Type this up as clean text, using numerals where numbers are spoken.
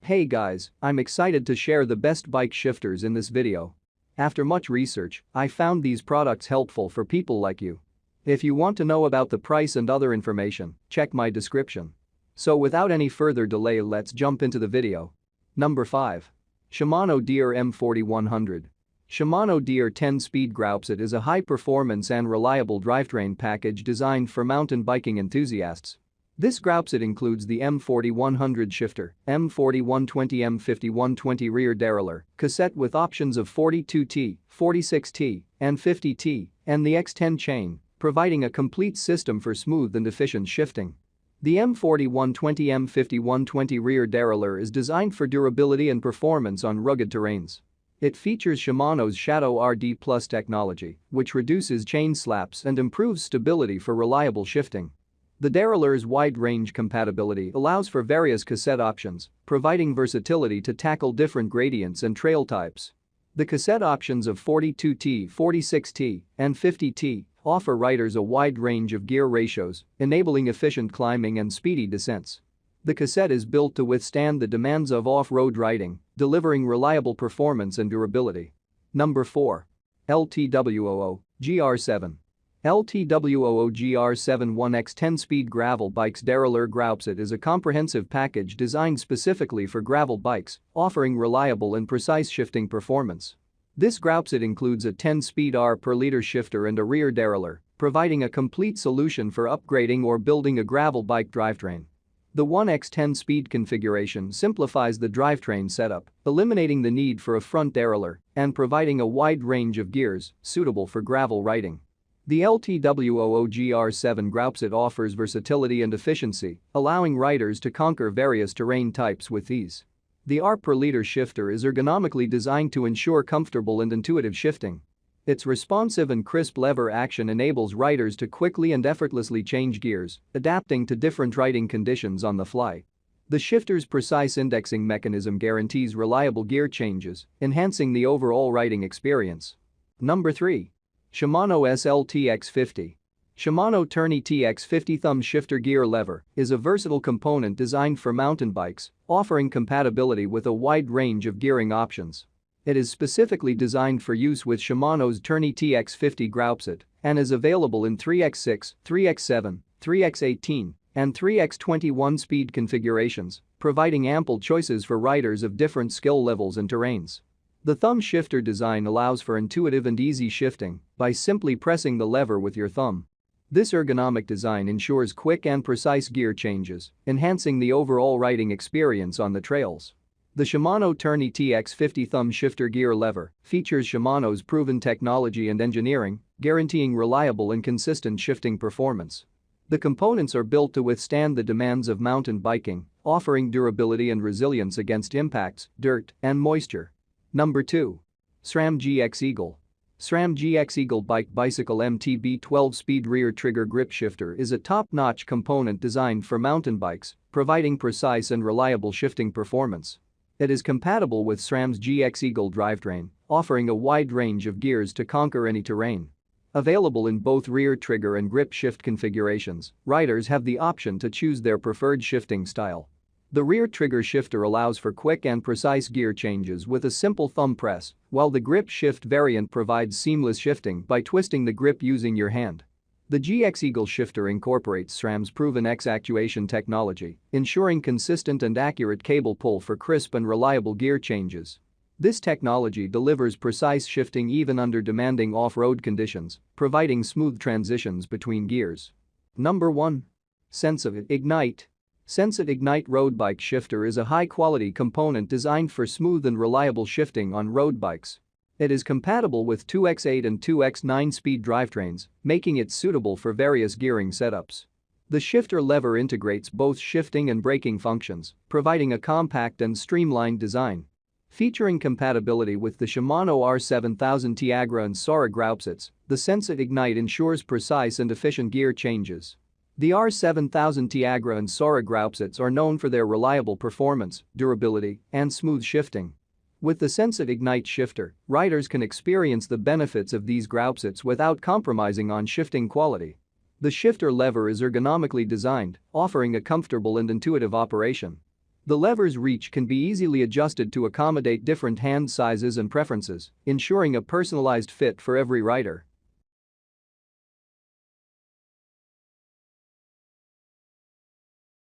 Hey guys, I'm excited to share the best bike shifters in this video. After much research, I found these products helpful for people like you. If you want to know about the price and other information, check my description. So without any further delay, let's jump into the video. Number 5. Shimano Dr M4100. Shimano Dr 10-speed Groupset is a high-performance and reliable drivetrain package designed for mountain biking enthusiasts. This Groupset includes the M4100 shifter, M4120 M5120 rear derailleur, cassette with options of 42T, 46T, and 50T, and the X10 chain, providing a complete system for smooth and efficient shifting. The M4120 M5120 rear derailleur is designed for durability and performance on rugged terrains. It features Shimano's Shadow RD Plus technology, which reduces chain slaps and improves stability for reliable shifting. The derailleur's wide-range compatibility allows for various cassette options, providing versatility to tackle different gradients and trail types. The cassette options of 42T, 46T, and 50T offer riders a wide range of gear ratios, enabling efficient climbing and speedy descents. The cassette is built to withstand the demands of off-road riding, delivering reliable performance and durability. Number 4. LTWOO GR7. LTWOO GR7 1X 10-speed gravel bikes derailleur Groupset is a comprehensive package designed specifically for gravel bikes, offering reliable and precise shifting performance. This Groupset includes a 10-speed R/liter shifter and a rear derailleur, providing a complete solution for upgrading or building a gravel bike drivetrain. The 1X 10-speed configuration simplifies the drivetrain setup, eliminating the need for a front derailleur and providing a wide range of gears suitable for gravel riding. The LTWOO GR7 Groupset offers versatility and efficiency, allowing riders to conquer various terrain types with ease. The R/liter shifter is ergonomically designed to ensure comfortable and intuitive shifting. Its responsive and crisp lever action enables riders to quickly and effortlessly change gears, adapting to different riding conditions on the fly. The shifter's precise indexing mechanism guarantees reliable gear changes, enhancing the overall riding experience. Number 3. Shimano SLTX50. Shimano Tourney TX50 thumb shifter gear lever is a versatile component designed for mountain bikes, offering compatibility with a wide range of gearing options. It is specifically designed for use with Shimano's Tourney TX50 Groupset and is available in 3x6, 3x7, 3x18, and 3x21 speed configurations, providing ample choices for riders of different skill levels and terrains. The thumb shifter design allows for intuitive and easy shifting by simply pressing the lever with your thumb. This ergonomic design ensures quick and precise gear changes, enhancing the overall riding experience on the trails. The Shimano Tourney TX50 thumb shifter gear lever features Shimano's proven technology and engineering, guaranteeing reliable and consistent shifting performance. The components are built to withstand the demands of mountain biking, offering durability and resilience against impacts, dirt, and moisture. Number 2. SRAM GX Eagle. SRAM GX Eagle bicycle MTB 12-speed rear trigger grip shifter is a top-notch component designed for mountain bikes, providing precise and reliable shifting performance. It is compatible with SRAM's GX Eagle drivetrain, offering a wide range of gears to conquer any terrain. Available in both rear trigger and grip shift configurations, riders have the option to choose their preferred shifting style. The rear trigger shifter allows for quick and precise gear changes with a simple thumb press, while the grip shift variant provides seamless shifting by twisting the grip using your hand. The GX Eagle shifter incorporates SRAM's proven X actuation technology, ensuring consistent and accurate cable pull for crisp and reliable gear changes. This technology delivers precise shifting even under demanding off-road conditions, providing smooth transitions between gears. Number 1. SENSIT Ignite. SENSIT Ignite road bike shifter is a high-quality component designed for smooth and reliable shifting on road bikes. It is compatible with 2x8 and 2x9 speed drivetrains, making it suitable for various gearing setups. The shifter lever integrates both shifting and braking functions, providing a compact and streamlined design. Featuring compatibility with the Shimano R7000 Tiagra and Sora Groupsets, the SENSIT Ignite ensures precise and efficient gear changes. The R7000 Tiagra and Sora Groupsets are known for their reliable performance, durability, and smooth shifting. With the SENSIT Ignite shifter, riders can experience the benefits of these Groupsets without compromising on shifting quality. The shifter lever is ergonomically designed, offering a comfortable and intuitive operation. The lever's reach can be easily adjusted to accommodate different hand sizes and preferences, ensuring a personalized fit for every rider.